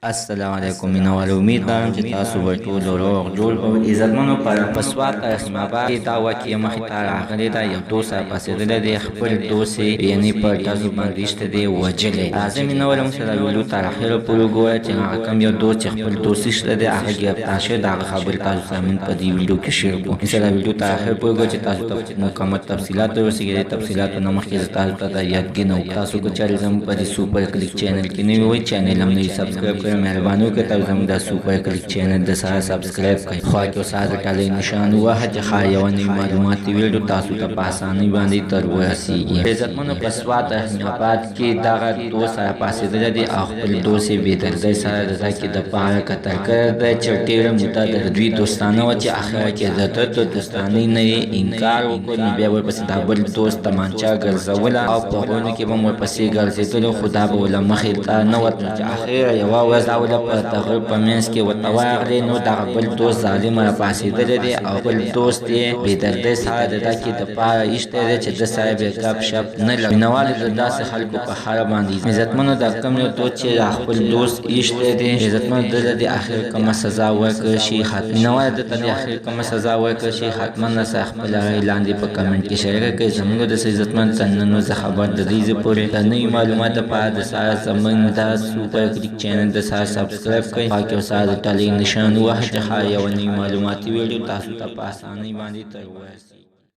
السلام علیکم مینوال امید لرم چې تاسو به ټول روغ جوړ او عزتمنو په سوات رحیم آباد کې دا واقعه مخې ته راغلې ده. یو دوست راپاڅېدلی دی، خپل دوست یې یعنې په ډزو باندې ایسته دی، وژلی. راځئ مینوال موږ سره ویډیو تر اخره پورې وګورئ چې هغه کوم یو دوست چې خپل دوست ایسته دی هغه ګرفتار شوی، د هغه خبرې تاسو سره موږ په دې ویډیو کې شیر کړو. موږ سره ویډیو تر اخره پورې وګورئ چې تاسو ته مکمل تفصیلات ورسېږي. د تفصیلاتو نه مخکې زه تاسو ته دا یادګي نه وکړم، تاسو که چېرې زموږ په دې سوپر کلیک چینل کې نوي وئ، چینل هم نوي سبسکرایب کړئ. مهرباني وکړئ تاسو زموږ د سوپر کلیک چینل د سره سبسکرایب کړئ. خوا کې اوس د ټالۍ نشان ووهه چې ښایي یوه نوي معلوماتي ویډیو تاسو ته په اسانۍ باندې تر ورسېږي. عزتمنو، په سوات رحیم آباد کې دغه دوست راپاڅېدلی دی او خپل دوست یې بېدردۍ سره د ځای کې دپاره قتل کړی دی چې ډېره موده د دوی دوستانه وه چې اخره کې د ده د دوستانۍ نه یې انکار وکړ. نو بیا ورپسې دا بل دوست تمانچه ګرځوله او په غرونو کې به هم ورپسې ګرځېدلو، خو دا به له مخې ته نه وت. نو چې اخره یوه ورځ دا وله په تغر په منځ کې ورته ورغلی، نو دغه بل دوست ظالم راپاڅېدلی دی او بل دوست یې بېدردۍ سره د ده کې دپاره ایښتی دی چې ده سره بیا ګپ شپ نه لري. مینهوالو د داسې خلکو په حال باندې عزتمنو دا کوم یو دوست چې خپل دوست ایښتی دی، عزتمنو ده ته د اخر کومه سزا ورکړل شي. مینهوالو ده ته د اخر کومه سزا ورکړل شي. حتما سره خپله رایې لاندې په کمنټ کې شریکه کړئ. زموږ د عزتمن چینلونو زه خبر د دې ځای پورې د نوي معلومات دپاره د سره زموږ د سوپر کلیک چینل د سره سبسکرایب کړئ. خوا کې اوس د ټالۍ نشان ووهه چې ښایي یوه نوي معلوماتي ویډیو تاسو ته په اسانۍ باندې تر ورسېږي.